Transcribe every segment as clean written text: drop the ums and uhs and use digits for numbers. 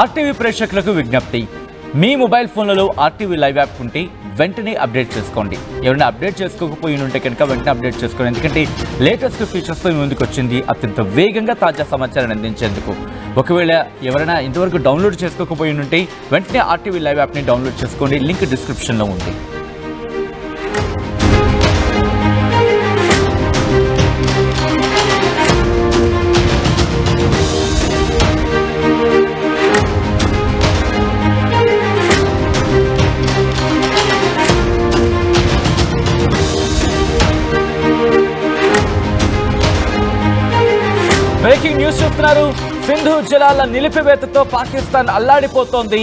RTV ప్రేక్షకులకు విజ్ఞప్తి, మీ mobile ఫోన్లలో ఆర్టీవీ లైవ్ యాప్ ఉంటే వెంటనే అప్డేట్ చేసుకోండి. ఎవరైనా అప్డేట్ చేసుకోకపోయి ఉంటే కనుక వెంటనే అప్డేట్ చేసుకోండి. ఎందుకంటే లేటెస్ట్ ఫీచర్స్తో మీ ముందుకు వచ్చింది అత్యంత వేగంగా తాజా సమాచారాన్ని అందించేందుకు. ఒకవేళ ఎవరైనా ఇంతవరకు డౌన్లోడ్ చేసుకోకపోయి ఉంటే వెంటనే ఆర్టీవీ లైవ్ యాప్ని డౌన్లోడ్ చేసుకోండి. లింక్ డిస్క్రిప్షన్లో ఉంది. బ్రేకింగ్ న్యూస్ చూస్తున్నారు. సింధు జలాల నిలిపివేతతో పాకిస్తాన్ అల్లాడిపోతోంది.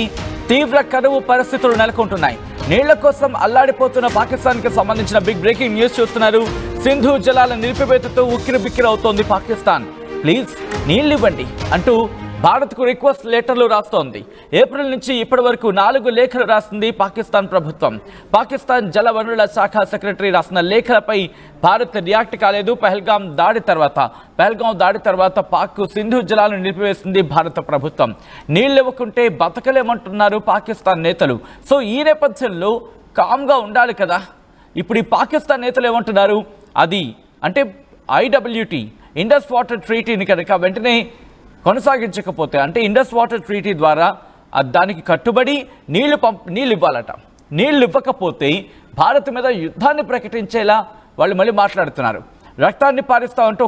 తీవ్ర కరువు పరిస్థితులు నెలకొంటున్నాయి. నీళ్ల కోసం అల్లాడిపోతున్న పాకిస్తాన్ కి సంబంధించిన బిగ్ బ్రేకింగ్ న్యూస్ చూస్తున్నారు. సింధు జలాల నిలిపివేతతో ఉక్కిరిబిక్కిరవుతోంది పాకిస్తాన్. ప్లీజ్ నీళ్లు ఇవ్వండి అంటూ భారత్కు రిక్వెస్ట్ లెటర్లు రాస్తోంది. ఏప్రిల్ నుంచి ఇప్పటి వరకు 4 లేఖలు రాసింది పాకిస్తాన్ ప్రభుత్వం. పాకిస్తాన్ జల వనరుల శాఖ సెక్రటరీ రాసిన లేఖలపై భారత్ రియాక్ట్ కాలేదు. పహల్గాం దాడి తర్వాత పాక్ సింధు జలాలను నిలిపివేసింది భారత ప్రభుత్వం. నీళ్లు ఇవ్వకుంటే బతకలేమంటున్నారు పాకిస్తాన్ నేతలు. సో ఈ నేపథ్యంలో కామ్గా ఉండాలి కదా. ఇప్పుడు ఈ పాకిస్తాన్ నేతలు ఏమంటున్నారు, అది అంటే IWT ఇండస్ వాటర్ ట్రీటీని కనుక వెంటనే కొనసాగించకపోతే, అంటే ఇండస్ వాటర్ ట్రీటీ ద్వారా దానికి కట్టుబడి నీళ్లు ఇవ్వాలట. నీళ్లు ఇవ్వకపోతే భారత్ మీద యుద్ధాన్ని ప్రకటించేలా వాళ్ళు మళ్ళీ మాట్లాడుతున్నారు. రక్తాన్ని పారిస్తామంటూ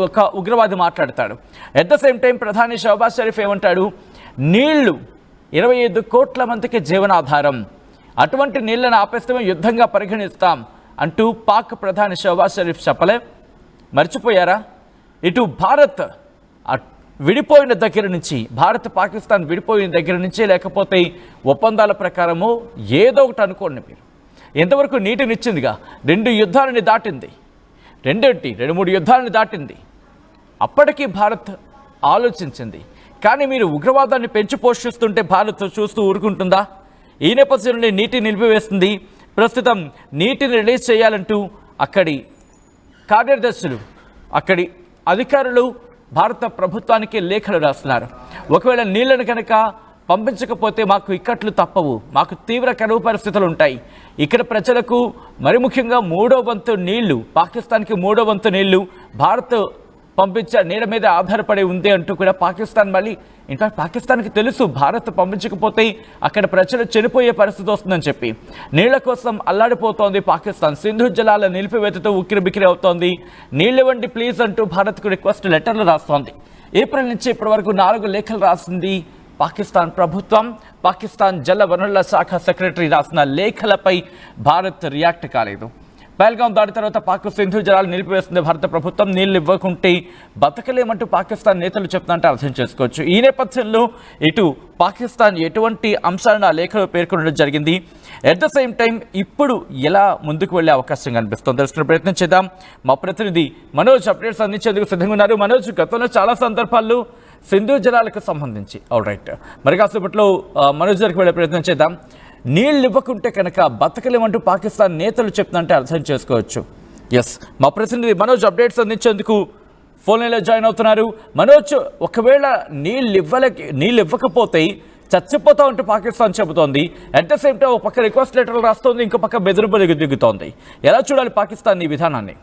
ఒక ఉగ్రవాది మాట్లాడతాడు. ఎట్ ద సేమ్ టైం ప్రధాని షహబాజ్ షరీఫ్ ఏమంటాడు, నీళ్లు 25 కోట్ల మందికి జీవనాధారం, అటువంటి నీళ్లను ఆపేస్తే యుద్ధంగా పరిగణిస్తాం అంటూ పాక్ ప్రధాని షహబాజ్ షరీఫ్ చెప్పలే. మర్చిపోయారా? ఇటు భారత్ విడిపోయిన దగ్గర నుంచి, భారత్ పాకిస్తాన్ విడిపోయిన దగ్గర నుంచి, లేకపోతే ఒప్పందాల ప్రకారము ఏదో ఒకటి అనుకోండి మీరు. ఎంతవరకు నీటినిచ్చిందిగా, 2 యుద్ధాలని దాటింది, 2-3 యుద్ధాలను దాటింది. అప్పటికీ భారత్ ఆలోచించింది. కానీ మీరు ఉగ్రవాదాన్ని పెంచి పోషిస్తుంటే భారత్ చూస్తూ ఊరుకుంటుందా? ఈ నేపథ్యంలో నీటిని నిలిపివేస్తుంది. ప్రస్తుతం నీటిని రిలీజ్ చేయాలంటూ అక్కడి కార్యదర్శులు, అక్కడి అధికారులు భారత ప్రభుత్వానికి లేఖలు రాస్తున్నారు. ఒకవేళ నీళ్లను కనుక పంపించకపోతే మాకు ఇక్కట్లు తప్పవు, మాకు తీవ్ర కరువు పరిస్థితులు ఉంటాయి. ఇక్కడ ప్రజలకు మరి ముఖ్యంగా 3వ వంతు నీళ్లు, పాకిస్తాన్కి 3వ వంతు నీళ్లు భారత్ పంపించే నీళ్ళ మీద ఆధారపడి ఉంది అంటూ కూడా పాకిస్తాన్ మళ్ళీ, ఇన్ఫాక్ట్ పాకిస్తాన్కి తెలుసు భారత్ పంపించకపోతే అక్కడ ప్రజలు చనిపోయే పరిస్థితి వస్తుందని చెప్పి నీళ్ల కోసం అల్లాడిపోతోంది పాకిస్తాన్. సింధు జలాల నిలిపివేతతో ఉక్కిరిబిక్కిరి అవుతోంది. నీళ్ళు ఇవ్వండి ప్లీజ్ అంటూ భారత్కు రిక్వెస్ట్ లెటర్లు రాస్తోంది. ఏప్రిల్ నుంచి ఇప్పటి వరకు 4 లేఖలు రాసింది పాకిస్తాన్ ప్రభుత్వం. పాకిస్తాన్ జల వనరుల శాఖ సెక్రటరీ రాసిన లేఖలపై భారత్ రియాక్ట్ కాలేదు. పహల్గాం దాడి తర్వాత పాక్ సింధు జలాలు నిలిపివేస్తుంది భారత ప్రభుత్వం. నీళ్లు ఇవ్వకుంటే బతకలేమంటూ పాకిస్తాన్ నేతలు చెప్తున్నట్టు అర్థం చేసుకోవచ్చు. ఈ నేపథ్యంలో ఇటు పాకిస్తాన్ ఎటువంటి అంశాలను ఆ లేఖలో పేర్కొనడం జరిగింది. ఎట్ ద సేమ్ టైం ఇప్పుడు ఎలా ముందుకు వెళ్లే అవకాశం కనిపిస్తుంది తెలుసుకునే ప్రయత్నం చేద్దాం. మా ప్రతినిధి మనోజ్ అప్డేట్స్ అందించేందుకు సిద్ధంగా ఉన్నారు. మనోజ్, గతంలో చాలా సందర్భాల్లో సింధు జలాలకు సంబంధించి రైట్ మరి కాసేపట్లో మనోజ్ దగ్గరికి వెళ్ళే ప్రయత్నం చేద్దాం. నీళ్ళు ఇవ్వకుంటే కనుక బతకలేమంటూ పాకిస్తాన్ నేతలు చెప్తుందంటే అర్థం చేసుకోవచ్చు. ఎస్, మా ప్రతినిధి మనోజ్ అప్డేట్స్ అందించేందుకు ఫోన్ లైన్లో జాయిన్ అవుతున్నారు. మనోజ్, ఒకవేళ నీళ్ళు ఇవ్వకపోతే చచ్చిపోతా ఉంటూ పాకిస్తాన్ చెబుతోంది. అట్ ద సేమ్ టైం ఒక పక్క రిక్వెస్ట్ లెటర్లు రాస్తోంది, ఇంకో పక్క బెదిరింపులు దిగుతోంది. ఎలా చూడాలి పాకిస్తాన్ ఈ విధానాన్ని?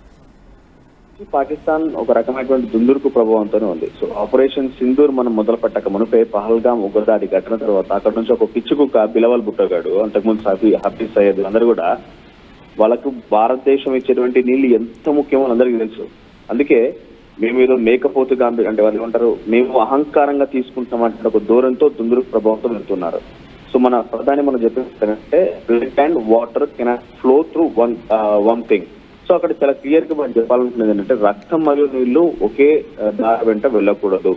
పాకిస్తాన్ ఒక రకమైనటువంటి దుందుర్కు ప్రభావంతోనే ఉంది. సో ఆపరేషన్ సింధూర్ మనం మొదలు పెట్టక మునిపే పహల్గాం ఉగ్రదాడి ఘటన తర్వాత అక్కడ నుంచి ఒక పిచ్చి కుక్క బిలవల్ బుట్టగాడు, అంతకుముందు హఫీజ్ సయ్యద్ అందరూ కూడా వాళ్ళకు భారతదేశం ఇచ్చేటువంటి నీళ్లు ఎంత ముఖ్యమో అందరికీ తెలుసు. అందుకే మేము ఏదో మేకపోతుగా అంటే వాళ్ళు ఏమంటారు, మేము అహంకారంగా తీసుకుంటామంటే ఒక దూరంతో దుందుర్కు ప్రభావంతో వెళ్తున్నారు. సో మన ప్రధాని మనం చెప్పేంటే blood and water cannot flow through one thing. So అక్కడ చాలా క్లియర్ గా మనం చెప్పాలనుకునేది ఏంటంటే రక్తం మరియు నీళ్లు ఒకే దారి వెంట వెళ్ళకూడదు.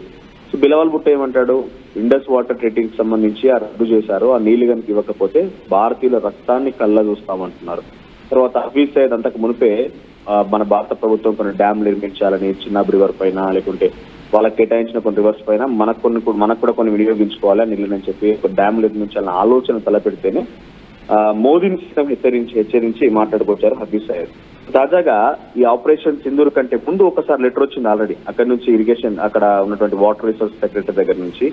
సో బిలవల్ బుట్ట ఏమంటాడు, ఇండస్ వాటర్ ట్రీటీకి సంబంధించి రద్దు చేశారు, ఆ నీళ్లు కనుక ఇవ్వకపోతే భారతీయుల రక్తాన్ని కళ్ళ చూస్తామంటున్నారు. తర్వాత హఫీజ్ సయ్యద్ అంతకు మునిపే మన భారత ప్రభుత్వం కొన్ని డ్యామ్ నిర్మించాలని, చిన్నాబ్ రివర్ పైన లేకుంటే వాళ్ళకి కేటాయించిన కొన్ని రివర్స్ పైన మనకు కూడా కొన్ని వినియోగించుకోవాలి నీళ్ళని చెప్పి ఒక డ్యామ్ నిర్మించాలన్న ఆలోచన తలపెడితేనే మోదీని హెచ్చరించి మాట్లాడుకొచ్చారు హఫీజ్ సయ్యద్. తాజాగా ఈ ఆపరేషన్ సింధూర్ కంటే ముందు ఒకసారి లెటర్ వచ్చింది ఆల్రెడీ అక్కడ నుంచి ఇరిగేషన్ అక్కడ ఉన్నటువంటి వాటర్ రిసోర్స్ సెక్రటరీ దగ్గర నుంచి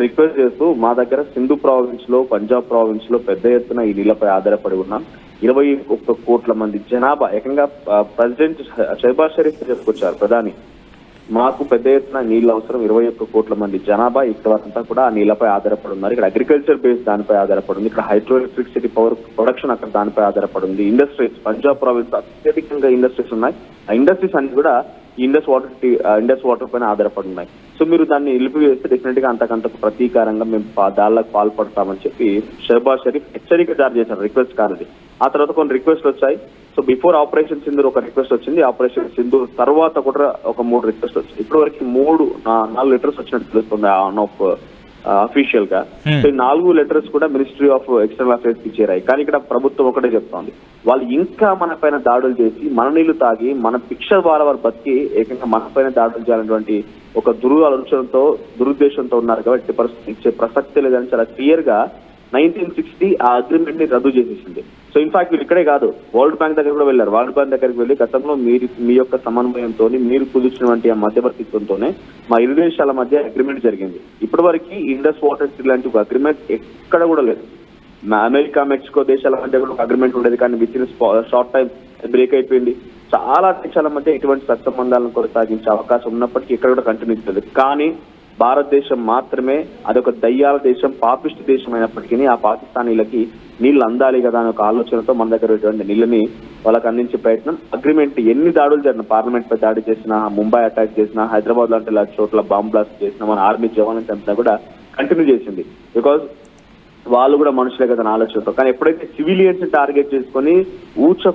రిక్వెస్ట్ చేస్తూ మా దగ్గర సింధు ప్రావిన్స్ లో పంజాబ్ ప్రావిన్స్ లో పెద్ద ఎత్తున ఈ నీళ్లపై ఆధారపడి ఉన్నాం 21 కోట్ల మంది జనాభా ఏకంగా ప్రెసిడెంట్ షెహబాజ్ షరీఫ్ చెప్పుకొచ్చారు ప్రధాని మాకు పెద్ద ఎత్తున నీళ్ళు అవసరం 21 కోట్ల మంది జనాభా ఇక్కడ అంతా కూడా ఆ నీళ్లపై ఆధారపడి ఉన్నారు ఇక్కడ అగ్రికల్చర్ బేస్ దానిపై ఆధారపడి ఉంది ఇక్కడ హైడ్రో ఎలక్ట్రిసిటీ పవర్ ప్రొడక్షన్ అక్కడ దానిపై ఆధారపడి ఉంది ఇండస్ట్రీస్ పంజాబ్ ప్రావిన్స్ అత్యధికంగా ఇండస్ట్రీస్ ఉన్నాయి ఆ ఇండస్ట్రీస్ అన్ని కూడా ఇండస్ వాటర్ పైన ఆధారపడి ఉన్నాయి సో మీరు దాన్ని నిలిపివేస్తే డెఫినెట్ గా అంతకంతకు ప్రతీకారంగా మేము దాళ్ళకు పాల్పడతామని చెప్పి షెహబాజ్ షరీఫ్ హెచ్చరిక జారీ చేశారు రిక్వెస్ట్ కాదు ఆ తర్వాత కొన్ని రిక్వెస్ట్లు వచ్చాయి సో బిఫోర్ ఆపరేషన్ సింధూర్ ఒక రిక్వెస్ట్ వచ్చింది ఆపరేషన్ సింధూర్ తర్వాత కూడా ఒక 3 రిక్వెస్ట్ వచ్చింది ఇప్పటి వరకు 4 లెటర్స్ వచ్చినట్టు తెలుస్తుంది ఆన్ ఆఫ్ అఫీషియల్ గా సో ఈ 4 లెటర్స్ కూడా మినిస్ట్రీ ఆఫ్ ఎక్స్టర్నల్ అఫైర్స్ కి చేరాయి కానీ ఇక్కడ ప్రభుత్వం ఒకటే చెప్తోంది వాళ్ళు ఇంకా మన పైన దాడులు చేసి మన నీళ్లు తాగి మన భిక్ష ద్వారా వారు బతికి ఏకంగా మన పైన దాడులు చేయాలన్నటువంటి ఒక దురుద్దేశంతో ఉన్నారు కాబట్టి పరిస్థితి ఇచ్చే ప్రసక్తి లేదని చాలా క్లియర్ గా 1960 ఆ అగ్రిమెంట్ ని రద్దు చేసేసింది సో ఇన్ఫాక్ట్ వీళ్ళు ఇక్కడే కాదు వరల్డ్ బ్యాంక్ దగ్గర కూడా వెళ్ళారు వరల్డ్ బ్యాంక్ దగ్గరికి వెళ్ళి గతంలో మీ యొక్క సమన్వయంతో మీరు కుదిర్చినటువంటి ఆ మధ్యవర్తిత్వంతోనే మా 2 దేశాల మధ్య అగ్రిమెంట్ జరిగింది ఇప్పటి వరకు ఇండస్ వాటర్ లాంటి ఒక అగ్రిమెంట్ ఎక్కడ కూడా లేదు అమెరికా మెక్సికో దేశాల మధ్య కూడా ఒక అగ్రిమెంట్ ఉండేది కానీ with in short time break అయిపోయింది చాలా దేశాల మధ్య ఇటువంటి సత్సంబంధాలను కొనసాగించే అవకాశం ఉన్నప్పటికీ ఇక్కడ కూడా కంటిన్యూ చేయలేదు కానీ భారతదేశం మాత్రమే అదొక దయ్యాల దేశం పాపిష్టి దేశం అయినప్పటికీ ఆ పాకిస్తానీలకి నీళ్లు అందాలి కదా అనే ఒక ఆలోచనతో మన దగ్గర నీళ్ళని వాళ్ళకి అందించే ప్రయత్నం అగ్రిమెంట్ ఎన్ని దాడులు జరిగిన పార్లమెంట్ పై దాడి చేసినా ముంబై అటాక్ చేసినా హైదరాబాద్ లాంటి చోట్ల బాంబ్ బ్లాస్ట్ చేసినా మన ఆర్మీ జవాన్ చంపినా కూడా కంటిన్యూ చేసింది బికాజ్ వాళ్ళు కూడా మనుషులే కదా ఆలోచనతో కానీ ఎప్పుడైతే సివిలియన్స్ టార్గెట్ చేసుకుని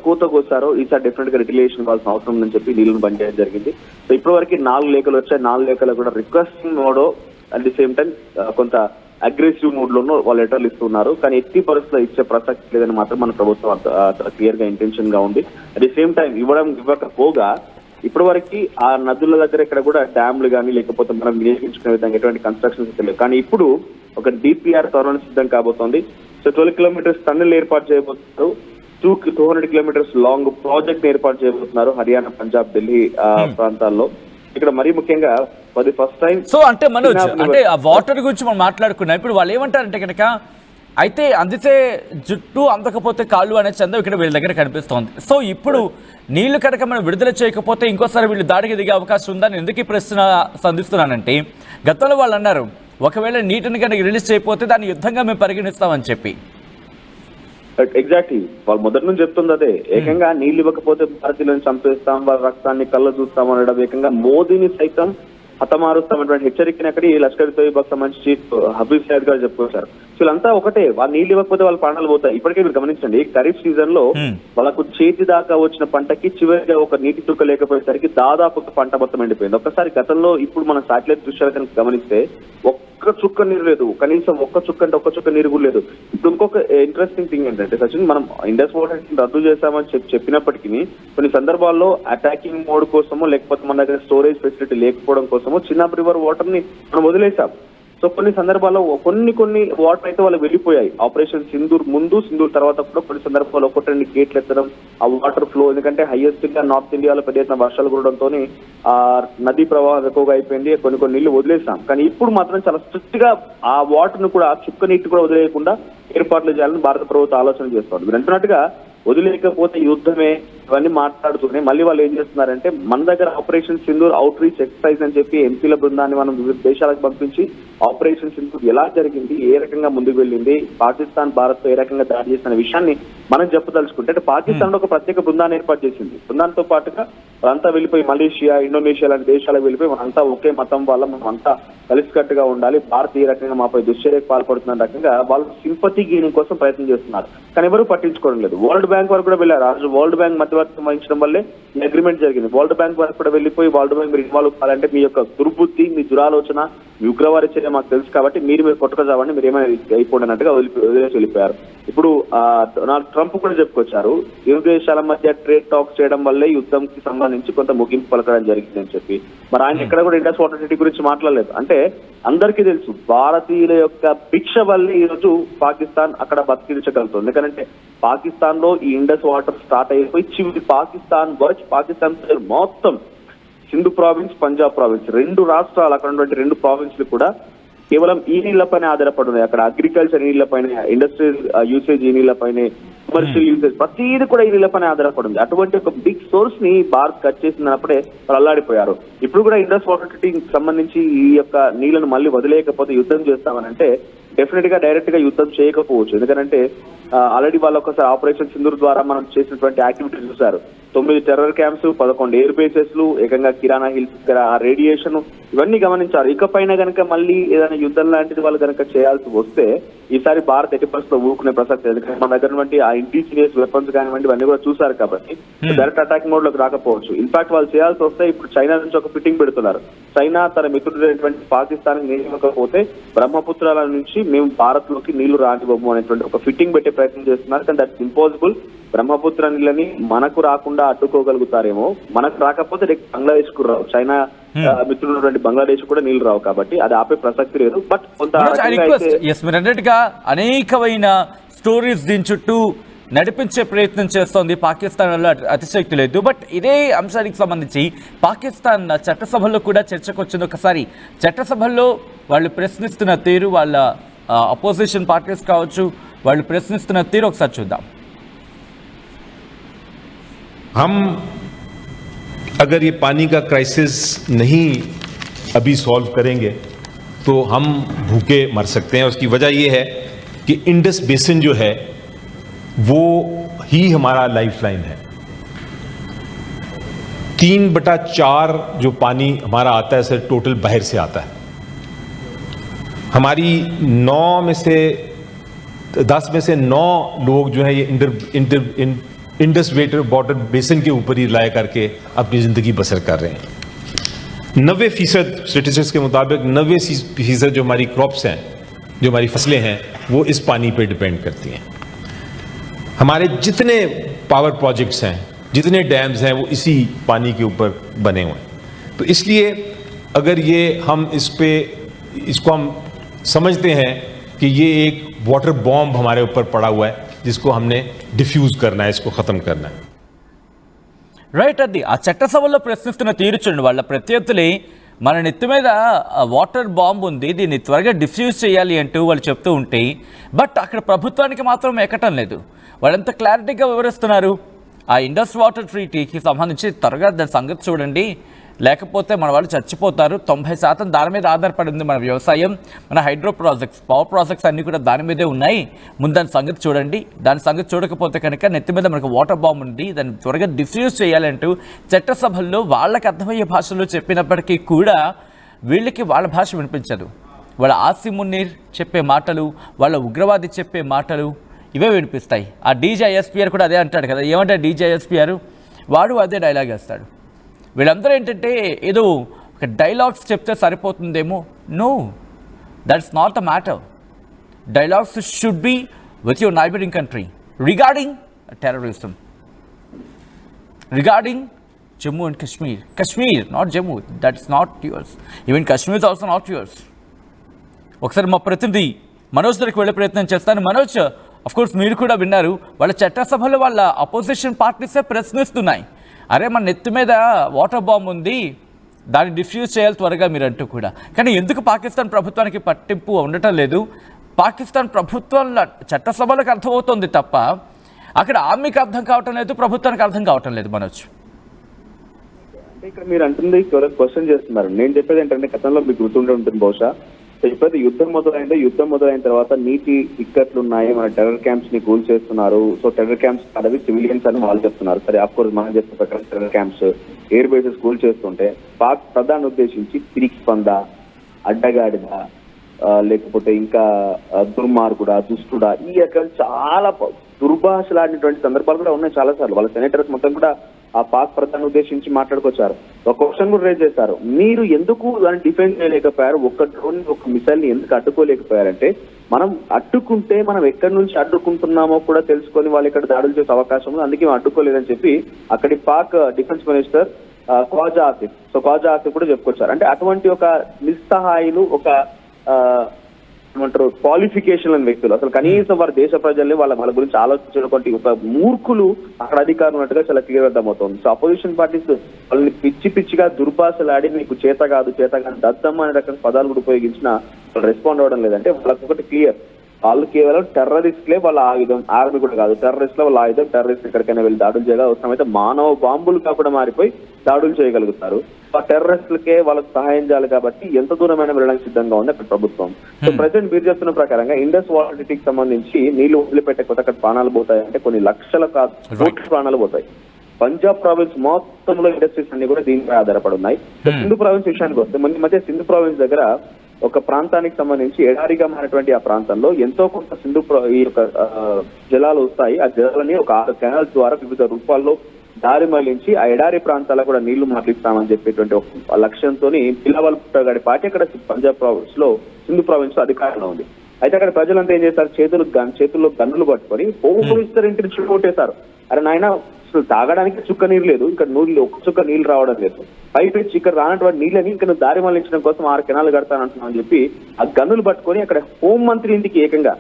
కూత కోసారో ఈసారి డెఫినెట్ గా రిటిలేషన్ ఇవ్వాల్సిన అవసరం ఉందని చెప్పి నీళ్ళని బంద్ చేయడం జరిగింది సో ఇప్పటి వరకు 4 లేఖలు వచ్చాయి 4 లేఖలు కూడా రిక్వెస్టింగ్ మోడో అట్ ది సేమ్ టైం కొంత అగ్రెసివ్ మూడ్ లోనూ వాళ్ళు లెటర్లు ఇస్తున్నారు కానీ ఎట్టి పరిస్థితుల్లో ఇచ్చే ప్రసక్తి లేదని మాత్రం మన ప్రభుత్వం క్లియర్ గా ఇంటెన్షన్ గా ఉంది అట్ ది సేమ్ టైం ఇవ్వకపోగా ఇప్పటి వరకు ఆ నదుల దగ్గర ఇక్కడ కూడా డ్యామ్లు కానీ లేకపోతే మనం వినియోగించుకునే విధంగా ఎటువంటి కన్స్ట్రక్షన్స్ తెలియదు కానీ ఇప్పుడు ఒక డిపిఆర్ త్వరలో సిద్ధం కాబోతోంది సో 12 కిలోమీటర్స్ టన్నెల్ ఏర్పాటు చేయబోతున్నారు 200 కిలోమీటర్స్ లాంగ్ ప్రాజెక్ట్ ఏర్పాటు చేయబోతున్నారు హర్యానా పంజాబ్ ఢిల్లీ ప్రాంతాల్లో ఇక్కడ మరీ ముఖ్యంగా ఫస్ట్ టైం సో అంటే మనోజ్ అంటే ఆ వాటర్ గురించి మనం మాట్లాడుకున్నాం ఇప్పుడు వాళ్ళు ఏమంటారంటే కనుక అయితే అందితే జుట్టు అందకపోతే కాళ్ళు అనే చందం ఇక్కడ వీళ్ళ దగ్గర కనిపిస్తోంది సో ఇప్పుడు నీళ్లు కనుక మనం విడుదల చేయకపోతే ఇంకోసారి వీళ్ళు దాడికి దిగే అవకాశం ఉందని ఎందుకు ఈ ప్రశ్న సంధిస్తున్నానంటే గతంలో వాళ్ళు అన్నారు ఒకవేళ నీటిని కనుక రిలీజ్ చేయకపోతే దాన్ని యుద్ధంగా మేము పరిగణిస్తామని చెప్పి ఎగ్జాక్ట్లీ వాళ్ళు మొదటి నుంచి చెప్తుంది అదే ఏకంగా నీళ్లు ఇవ్వకపోతే భారతీయులను చంపేస్తాం వాళ్ళ రక్తాన్ని కళ్ళ చూస్తాం అనడం ఏకంగా మోదీని సైతం హతమారుస్తామన్నటువంటి హెచ్చరికని అక్కడ ఈ లష్కర్ తోయిబాకు సంబంధించి చీఫ్ హఫీజ్ సయద్ గారు చెప్పుకొచ్చారు సో వీళ్ళంతా ఒకటే వాళ్ళు నీళ్ళు ఇవ్వకపోతే వాళ్ళ ప్రాణాలు పోతాయి ఇప్పటికే మీరు గమనించండి ఖరీఫ్ సీజన్ లో వాళ్ళకు చేతి దాకా వచ్చిన పంటకి చివరిగా ఒక నీటి చుక్క లేకపోయేసరికి దాదాపు ఒక పంట మొత్తం ఎండిపోయింది ఒక్కసారి గతంలో ఇప్పుడు మన సాటిలైట్ దృశ్యాలు కనుక గమనిస్తే ఒక్క చుక్క నీరు లేదు కనీసం ఒక్క చుక్క నీరు కూడా లేదు ఇప్పుడు ఇంకొక ఇంట్రెస్టింగ్ థింగ్ ఏంటంటే సచిన్ మనం ఇండస్ వాటర్ రద్దు చేస్తామని చెప్పినప్పటికీ కొన్ని సందర్భాల్లో అటాకింగ్ మోడ్ కోసమో లేకపోతే మన దగ్గర స్టోరేజ్ ఫెసిలిటీ లేకపోవడం కోసమో చిన్న రివర్ వాటర్ ని మనం వదిలేసాం సో కొన్ని సందర్భాల్లో కొన్ని వాటర్ అయితే వాళ్ళు వెళ్ళిపోయాయి ఆపరేషన్ సింధూర్ ముందు సింధూర్ తర్వాత కూడా కొన్ని సందర్భాల్లో 1-2 గేట్లు ఎత్తడం ఆ వాటర్ ఫ్లో ఎందుకంటే హైయెస్ట్ ఇండియా నార్త్ ఇండియాలో పెద్ద ఎత్తున వర్షాలు కురవడంతో ఆ నదీ ప్రవాహం ఎక్కువగా అయిపోయింది కొన్ని నీళ్లు వదిలేసాం కానీ ఇప్పుడు మాత్రం చాలా స్ట్రిక్ట్ గా ఆ వాటర్ ను కూడా చుక్క నీటి కూడా వదిలేయకుండా ఏర్పాట్లు చేయాలని భారత ప్రభుత్వం ఆలోచన చేస్తోంది మీరు అంటున్నట్టుగా వదిలేకపోతే యుద్ధమే ఇవన్నీ మాట్లాడుతూనే మళ్ళీ వాళ్ళు ఏం చేస్తున్నారంటే మన దగ్గర operation Sindoor out reach exercise అని చెప్పి ఎంపీల బృందాన్ని మనం వివిధ దేశాలకు పంపించి ఆపరేషన్ సింధూర్ ఎలా జరిగింది ఏ రకంగా ముందుకు వెళ్ళింది పాకిస్తాన్ భారత్ తో ఏ రకంగా దాడి చేసిన విషయాన్ని మనం చెప్పదలుచుకుంటే అంటే పాకిస్తాన్ లో ఒక ప్రత్యేక బృందాన్ని ఏర్పాటు చేసింది బృందాంతో పాటుగా వాళ్ళంతా వెళ్ళిపోయి మలేషియా ఇండోనేషియా లాంటి దేశాలకు వెళ్ళిపోయి మనంతా ఒకే మతం వల్ల మనం అంతా కలిసికట్టుగా ఉండాలి భారత్ ఈ రకంగా మాపై దుశ్చర్యకు పాల్పడుతున్న రకంగా వాళ్ళు సింపతి గెయినింగ్ కోసం ప్రయత్నం చేస్తున్నారు కానీ ఎవరు పట్టించుకోవడం లేదు వరల్డ్ బ్యాంక్ వరకు కూడా వెళ్ళారు ఆ రోజు వరల్డ్ బ్యాంక్ మధ్యవర్తి వహించడం వల్లే ఈ అగ్రిమెంట్ జరిగింది వరల్డ్ బ్యాంక్ వరకు కూడా వెళ్ళిపోయి వరల్డ్ బ్యాంక్ మీరు ఇన్వాల్వ్ కావాలంటే మీ యొక్క దుర్బుద్ధి మీ దురాలోచన మీ ఉగ్రవారి చర్య జరిగేది మాకు తెలుసు కాబట్టి మీరు కొట్టుకొచ్చామని మీరు ఏమైనా అయిపోండి అన్నట్టుగా వదిలేసి వెళ్ళిపోయారు. ఇప్పుడు డొనాల్డ్ ట్రంప్ కూడా చెప్పుకొచ్చారు, ఇరు దేశాల మధ్య ట్రేడ్ టాక్స్ చేయడం వల్లే యుద్ధంకి సంబంధించి కొంత ముగింపు పలకడం జరిగిందని చెప్పి. మరి ఆయన ఎక్కడ కూడా ఇండస్ వాటర్ ట్రీటీ గురించి మాట్లాడలేదు. అంటే అందరికీ తెలుసు భారతీయుల యొక్క భిక్ష వల్లే ఈ రోజు పాకిస్తాన్ అక్కడ బతికించగలుగుతుంది. ఎందుకంటే పాకిస్తాన్ లో ఈ ఇండస్ వాటర్ స్టార్ట్ అయిపోయి చివరి పాకిస్తాన్ మొత్తం సింధు ప్రావిన్స్, పంజాబ్ ప్రావిన్స్, 2 రాష్ట్రాలు అక్కడ ఉన్నటువంటి 2 ప్రావిన్స్లు కూడా కేవలం ఈ నీళ్లపైన ఆధారపడి ఉన్నాయి. అక్కడ అగ్రికల్చర్ ఈ నీళ్లపైన, ఇండస్ట్రియల్ యూసేజ్ ఈ నీళ్లపైన, కమర్షియల్ యూసేజ్ ప్రతిదీ కూడా ఈ నీళ్లపైన ఆధారపడి ఉంది. అటువంటి ఒక బిగ్ సోర్స్ ని భారత్ కట్ చేసినప్పుడే వాళ్ళు అల్లాడిపోయారు. ఇప్పుడు కూడా ఇండస్ వాటర్ ట్రీటీకి సంబంధించి ఈ యొక్క నీళ్లను మళ్ళీ వదిలేయకపోతే యుద్ధం చేస్తామనంటే డెఫినెట్ గా డైరెక్ట్ గా యుద్ధం చేయకపోవచ్చు. ఎందుకంటే ఆల్రెడీ వాళ్ళు ఒకసారి ఆపరేషన్ సింధూర్ ద్వారా మనం చేసినటువంటి యాక్టివిటీస్ చూసారు. 9 టెర్రర్ క్యాంప్స్, 11 ఎయిర్ బేసెస్, ఏకంగా కిరాణా హిల్స్ దగ్గర ఆ రేడియేషన్ ఇవన్నీ గమనించారు. ఇకపైన గనక మళ్ళీ ఏదైనా యుద్ధం లాంటిది వాళ్ళు కనుక చేయాల్సి వస్తే ఈసారి భారత్ ఎట్టి పరిస్థితుల్లో ఊరుకునే ప్రసక్తి. ఎందుకంటే మన దగ్గర నుండి ఆ ఇండిజినియస్ వెపన్స్ కానివ్వండి ఇవన్నీ కూడా చూసారు కాబట్టి డైరెక్ట్ అటాక్ మోడ్ లోకి రాకపోవచ్చు. ఇన్ఫాక్ట్ వాళ్ళు చేయాల్సి వస్తే ఇప్పుడు చైనా నుంచి ఒక ఫిట్టింగ్ పెడుతున్నారు. చైనా తన మిత్రుడైనటువంటి పాకిస్తాన్ నీళ్ళు ఇవ్వకపోతే బ్రహ్మపుత్రాల నుంచి మేము భారత్ లోకి నీళ్లు రానివ్వము అనేటువంటి ఒక ఫిట్టింగ్ పెట్టే ప్రయత్నం చేస్తున్నారు. కానీ దట్స్ ఇంపాసిబుల్. బ్రహ్మపుత్ర నీళ్ళని మనకు రాకుండా అడ్డుకోగలుగుతారేమో, మనకు రాకపోతే బంగ్లాదేశ్ కు రావు, చైనా మిత్రులు బంగ్లాదేశ్ కూడా నీళ్లు రావు కాబట్టి అది ఆపే ప్రసక్తి లేదు. బట్ కొంత అనేకమైన స్టోరీస్ దీని చుట్టూ నడిపించే ప్రయత్నం చేస్తోంది పాకిస్తాన్ వల్ల అతిశక్తి లేదు. బట్ ఇదే అంశానికి సంబంధించి పాకిస్తాన్ చట్టసభల్లో కూడా చర్చకు వచ్చింది. ఒకసారి చట్టసభల్లో వాళ్ళు ప్రశ్నిస్తున్న తీరు, వాళ్ళ అపోజిషన్ పార్టీస్ కావచ్చు, వాళ్ళు ప్రశ్నిస్తున్న తీరు ఒకసారి చూద్దాం. हम अगर ये पानी का क्राइसिस नहीं अभी सॉल्व करेंगे तो हम भूखे मर सकते हैं. उसकी वजह ये है कि इंडस बेसिन जो है वो ही हमारा लाइफलाइन है. 3/4 जो पानी हमारा आता है सर टोटल बाहर से आता है. हमारी 10 में से 9 लोग जो है ये इंडस वाटर बेसिन के ऊपर ही रिलाय करके अपनी जिंदगी बसर कर रहे हैं. 90% स्टेटिस्टिक्स के मुताबिक 90% जो हमारी क्रॉप्स हैं, जो हमारी फसलें हैं, वो इस पानी पे डिपेंड करती हैं. हमारे जितने पावर प्रोजेक्ट्स हैं, जितने डैम्स हैं, वो इसी पानी के ऊपर बने हुए हैं. तो इसलिए अगर ये हम इसको हम समझते हैं कि ये एक वाटर बॉम्ब हमारे ऊपर पड़ा हुआ है जिसको हमने डिफ्यूज करना है, इसको खत्म करना है. రైట్. అది ఆ చట్టసభలో ప్రశ్నిస్తున్న తీరు చూడండి. వాళ్ళ ప్రత్యర్థులే మన నెత్తి మీద వాటర్ బాంబ్ ఉంది, దీన్ని త్వరగా డిఫ్యూజ్ చేయాలి అంటూ వాళ్ళు చెప్తూ ఉంటే, బట్ అక్కడ ప్రభుత్వానికి మాత్రం ఎక్కటం లేదు. వాళ్ళంత క్లారిటీగా వివరిస్తున్నారు. ఆ ఇండస్ వాటర్ ట్రీటీకి సంబంధించి త్వరగా దాని సంగతి చూడండి, లేకపోతే మన వాళ్ళు చచ్చిపోతారు. 90% దాని మీద ఆధారపడింది మన వ్యవసాయం, మన హైడ్రో ప్రాజెక్ట్స్, పవర్ ప్రాజెక్ట్స్ అన్నీ కూడా దాని మీదే ఉన్నాయి. ముందు దాని సంగతి చూడండి, దాని సంగతి చూడకపోతే కనుక నెత్తి మీద మనకు వాటర్ బాంబ్ ఉంది, దాన్ని త్వరగా డిఫ్యూజ్ చేయాలంటూ చట్టసభల్లో వాళ్ళకి అర్థమయ్యే భాషలో చెప్పినప్పటికీ కూడా వీళ్ళకి వాళ్ళ భాష వినిపించదు. వాళ్ళ ఆసిమున్నీర్ చెప్పే మాటలు, వాళ్ళ ఉగ్రవాది చెప్పే మాటలు ఇవే వినిపిస్తాయి. ఆ డీజేఎస్పీఆర్ కూడా అదే అంటాడు కదా. ఏమంటే డీజేఎస్పీఆర్ వాడు అదే డైలాగ్ వేస్తాడు. వీళ్ళందరూ ఏంటంటే ఏదో ఒక డైలాగ్స్ చెప్తే సరిపోతుందేమో. No, that's not the matter. Dialogues should be with your neighbouring country regarding terrorism, regarding Jammu and Kashmir. Kashmir, not Jammu, that's not yours. Even Kashmir is also not yours. ఒకసారి మా ప్రతినిధి మనోజ్ దగ్గరికి వెళ్ళే ప్రయత్నం చేస్తాను. మనోజ్, అఫ్కోర్స్ మీరు కూడా విన్నారు, వాళ్ళ చట్టసభలో వాళ్ళ అపోజిషన్ పార్టీసే ప్రశ్నిస్తున్నాయి, అరే మన నెత్తి మీద వాటర్ బాంబ్ ఉంది, దాన్ని డిఫ్యూజ్ చేయాలి త్వరగా మీరు అంటూ కూడా. కానీ ఎందుకు పాకిస్తాన్ ప్రభుత్వానికి పట్టింపు ఉండటం లేదు? పాకిస్తాన్ ప్రభుత్వం చట్టసభలకు అర్థమవుతుంది తప్ప అక్కడ ఆర్మీకి అర్థం కావటం లేదు, ప్రభుత్వానికి అర్థం కావటం లేదు. మనోజ్, ఇక్కడ మీరు అంటుంది క్వశ్చన్ చేస్తున్నారు. నేను చెప్పేది ఏంటంటే గతంలో మీకు గుర్తుండే ఉంటుంది బహుశా, ఎప్పుడైతే యుద్ధం మొదలైన తర్వాత నీటి ఇక్కట్లు ఉన్నాయి, మన టెర్రర్ క్యాంప్స్ ని కూల్ చేస్తున్నారు. సో టెర్రర్ క్యాంప్స్ అవి సివిలియన్స్ అని వాళ్ళు చెప్తున్నారు. సరే, ఆఫ్ కోర్స్ మనం చెప్పే ప్రకారం terror camps, air bases cool చేస్తుంటే పాక్ ప్రధాని ఉద్దేశించి పిరికి పంద, అడ్డగాడిద, లేకపోతే ఇంకా దుర్మార్గుడా, దుష్టుడా, ఈ రకాల చాలా దుర్భాషలాడినటువంటి సందర్భాలు కూడా ఉన్నాయి చాలా సార్లు. వాళ్ళ సెనేటర్స్ మొత్తం కూడా ఆ పాక్ ప్రధాని ఉద్దేశించి మాట్లాడుకొచ్చారు. ఒక క్వశ్చన్ కూడా రేజ్ చేశారు, మీరు ఎందుకు దాన్ని డిఫెండ్ చేయలేకపోయారు, ఒక్క డ్రోన్ ఒక మిసైల్ ని ఎందుకు అడ్డుకోలేకపోయారంటే, మనం అడ్డుకుంటే మనం ఎక్కడి నుంచి అడ్డుకుంటున్నామో కూడా తెలుసుకొని వాళ్ళు ఇక్కడ దాడులు చేసే అవకాశం ఉంది, అందుకే మేము అడ్డుకోలేదని చెప్పి అక్కడి Pak defence minister Khawaja Asif. So Khawaja Asif కూడా చెప్పుకొచ్చారు. అంటే అటువంటి ఒక నిస్సహాయులు, ఒక ఏమంటారు క్వాలిఫికేషన్ అని వ్యక్తులు, అసలు కనీసం వారి దేశ ప్రజల్ని వాళ్ళ గురించి ఆలోచించినటువంటి ఒక మూర్ఖులు అక్కడ అధికారులు ఉన్నట్టుగా చాలా క్లియర్ అర్థమవుతుంది. సో అపోజిషన్ పార్టీస్ వాళ్ళని పిచ్చిగా దుర్భాషలాడి మీకు చేత కాదు దద్దమ్మ అనే రకం పదాలు కూడా ఉపయోగించిన వాళ్ళు రెస్పాండ్ అవ్వడం లేదంటే వాళ్ళకి ఒకటి క్లియర్, వాళ్ళు కేవలం టెర్రరిస్ట్లే వాళ్ళ ఆయుధం, ఆర్మీ కూడా కాదు, టెర్రరిస్ట్లే వాళ్ళ ఆయుధం. టెర్రరిస్ట్ ఎక్కడికైనా వెళ్ళి దాడులు చేయగా అవసరమైతే మానవ బాంబులుగా కూడా మారిపోయి దాడులు చేయగలుగుతారు. ఆ టెర్రరిస్టులకే వాళ్ళకి సహాయం చేయాలి కాబట్టి ఎంత దూరమైన వెళ్ళడానికి సిద్ధంగా ఉంది అక్కడ ప్రభుత్వం. సో ప్రెసిడెంట్ మీరు చెప్తున్న ప్రకారంగా ఇండస్ వాటర్ సిటీకి సంబంధించి నీళ్లు వదిలిపెట్టకపోతే అక్కడ ప్రాణాలు పోతాయి, అంటే కొన్ని లక్షల కోట్ల ప్రాణాలు పోతాయి. పంజాబ్ ప్రావిన్స్ మొత్తంలో ఇండస్ట్రీస్ అన్ని కూడా దీనిపై ఆధారపడి ఉన్నాయి. సింధు ప్రావిన్స్ విషయానికి వస్తే మొన్న మధ్య సింధు ప్రావిన్స్ దగ్గర ఒక ప్రాంతానికి సంబంధించి ఎడారిగా మారినటువంటి ఆ ప్రాంతంలో ఎంతో కొంత ఈ యొక్క జలాలు వస్తాయి. ఆ జలాలని ఒక 6 కెనాల్స్ ద్వారా వివిధ రూపాల్లో దారి మళ్లించి ఆ ఎడారి ప్రాంతాలకు కూడా నీళ్లు మరలిస్తామని చెప్పేటువంటి ఒక లక్ష్యంతో బిలావల్ భుట్టో పార్టీ అక్కడ పంజాబ్ ప్రావిన్స్ లో సింధు ప్రావిన్స్ లో అధికారంలో ఉంది. అయితే అక్కడ ప్రజలంతా ఏం చేశారు, చేతుల్లో గన్నులు పట్టుకొని హోమ్ మినిస్టర్ ఇంటిని చుట్టుకొట్టేశారు. అరే నాయన, అసలు తాగడానికి చుక్క నీరు లేదు, ఇక్కడ ఒక్క చుక్క నీళ్లు రావడం లేదు, పైపెచ్చి ఇక్కడ రానటువంటి నీళ్ళని ఇంకా దారి మళ్లించడం కోసం 6 కెనాలు కడతానంటున్నామని చెప్పి ఆ గన్నులు పట్టుకొని అక్కడ హోంమంత్రి ఇంటికి ఏకంగా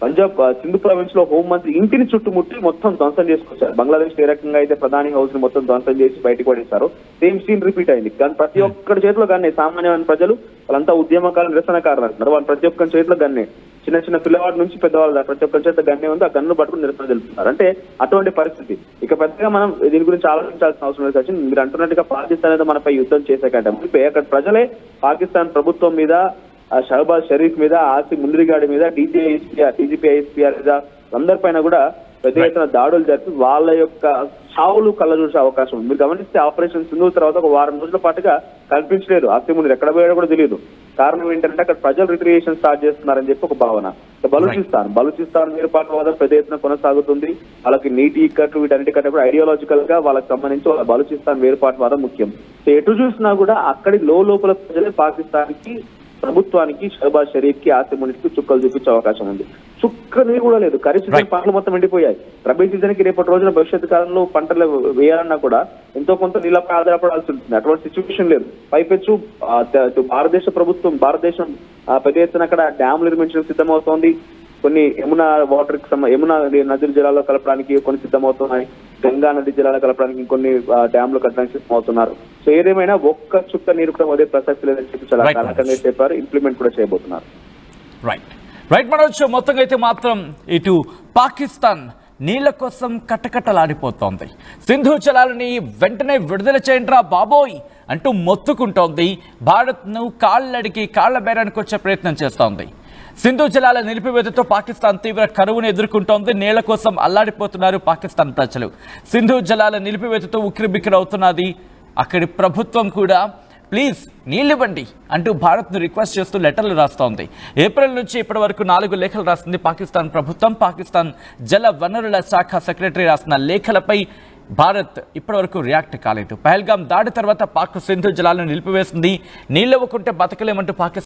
పంజాబ్ సింధు ప్రావిన్స్ లో హోంమంత్రి ఇంటిని చుట్టుముట్టి మొత్తం ధ్వంసం చేసుకొచ్చారు. బంగ్లాదేశ్ ఏ రకంగా అయితే ప్రధాని హౌస్ ని మొత్తం ధ్వంసం చేసి బయటకు పడేశారు, సేమ్ సీన్ రిపీట్ అయింది. కానీ ప్రతి ఒక్కరి చేతిలో గన్నే, సామాన్యమైన ప్రజలు వాళ్ళంతా ఉద్యమకారులు, నిరసనకారులు అంటున్నారు, వాళ్ళ ప్రతి ఒక్కరి చేతిలో గన్నే, చిన్న పిల్లవాడి నుంచి పెద్దవాళ్ళ ప్రతి ఒక్కరి చేత గన్నే ఉంది, ఆ గన్ను పట్టుకుని నిరసన తెలుపుతున్నారు. అంటే అటువంటి పరిస్థితి. ఇక పెద్దగా మనం దీని గురించి ఆలోచించాల్సిన అవసరం లేదు సచిన్. మీరు అంటున్నట్టుగా పాకిస్తాన్ అనేది మనపై యుద్ధం చేసే కంటే ముందు అక్కడ ప్రజలే పాకిస్తాన్ ప్రభుత్వం మీద, షహబాజ్ షరీఫ్ మీద, ఆసిఫ్ ముందరిగాడి మీద, డీజీపీ ఐఎస్పీఆర్ మీద అందరిపైన కూడా పెద్ద ఎత్తున దాడులు జరిపి వాళ్ళ యొక్క చావులు కళ్ళ చూసే అవకాశం ఉంది. మీరు గమనిస్తే ఆపరేషన్ సింధూర్ తర్వాత ఒక 1 వారం రోజుల పాటుగా కనిపించలేదు. ఆసిఫ్ ముందు ఎక్కడ పోయాడో కూడా తెలియదు. కారణం ఏంటంటే అక్కడ ప్రజలు రిట్రియేషన్ స్టార్ట్ చేస్తున్నారని చెప్పి ఒక భావన. బలూచిస్తాన్ వేరుపాటువాదం పెద్ద ఎత్తున కొనసాగుతుంది. వాళ్ళకి నీటి ఇక్కట్లు వీటన్నిటికంటే కూడా ఐడియాలజికల్ గా వాళ్ళకి సంబంధించి బలూచిస్తాన్ వేరుపాటువాదం ముఖ్యం. సో ఎటు చూసినా కూడా అక్కడి లోపల ప్రజలే పాకిస్తాన్ కి, ప్రభుత్వానికి, షహబాజ్ షరీఫ్ కి, ఆసిఫ్ మునీర్కి చుక్కలు చూపించే అవకాశం ఉంది. చుక్క నీరు కూడా లేదు. ఖరీఫ్ సీజన్ పంటలు మొత్తం ఎండిపోయాయి. రబీ సీజన్ కి రేపటి రోజున భవిష్యత్తు కాలంలో పంటలు వేయాలన్నా కూడా ఎంతో కొంత నీళ్ళపై ఆధారపడాల్సి ఉంటుంది. అటువంటి సిచ్యువేషన్ లేదు. పైపెచ్చు భారతదేశం పెద్ద ఎత్తున అక్కడ డ్యామ్ నిర్మించడం సిద్ధమవుతోంది. కొన్ని యమునా నదుల జలాల్లో కలపడానికి కొన్ని సిద్ధమవుతున్నాయి. గంగా నది జలాలు కలపడానికి ఇంకొన్ని డ్యామ్లు కట్టడానికి సిద్ధమవుతున్నారు. సో ఏదేమైనా ఒక్క చుక్క నీరు కూడా వదే ప్రసక్తి లేదని చెప్పి చాలా కలకంగా చెప్పారు. ఇంప్లిమెంట్ కూడా చేయబోతున్నారు. రైట్ మనోజ్, మొత్తంగా అయితే మాత్రం ఇటు పాకిస్తాన్ నీళ్ల కోసం కట్టకట్టలాడిపోతోంది. సింధు జలాలని వెంటనే విడుదల చేయండిరా బాబోయ్ అంటూ మొత్తుకుంటోంది. భారత్ను కాళ్ల బేరానికి వచ్చే ప్రయత్నం చేస్తోంది. సింధు జలాల నిలిపివేతతో పాకిస్తాన్ తీవ్ర కరువును ఎదుర్కొంటోంది. నీళ్ల కోసం అల్లాడిపోతున్నారు పాకిస్తాన్ ప్రజలు. సింధు జలాల నిలిపివేతతో ఉక్కిరిబిక్కిరవుతున్నది అక్కడి ప్రభుత్వం కూడా. ప్లీజ్ నీళ్ళివ్వండి అంటూ భారత్ను రిక్వెస్ట్ చేస్తూ లెటర్లు రాస్తోంది. ఏప్రిల్ నుంచి ఇప్పటి వరకు 4 లేఖలు రాసింది పాకిస్తాన్ ప్రభుత్వం. పాకిస్తాన్ జల వనరుల శాఖ సెక్రటరీ రాసిన లేఖలపై భారత్ ఇప్పటివరకు రియాక్ట్ కాలేదు. పహల్గాం దాడి తర్వాత పాక్ సింధు జలాలను నిలిపివేసింది. నీళ్ళివ్వకుంటే బతకలేమంటూ పాకిస్తాన్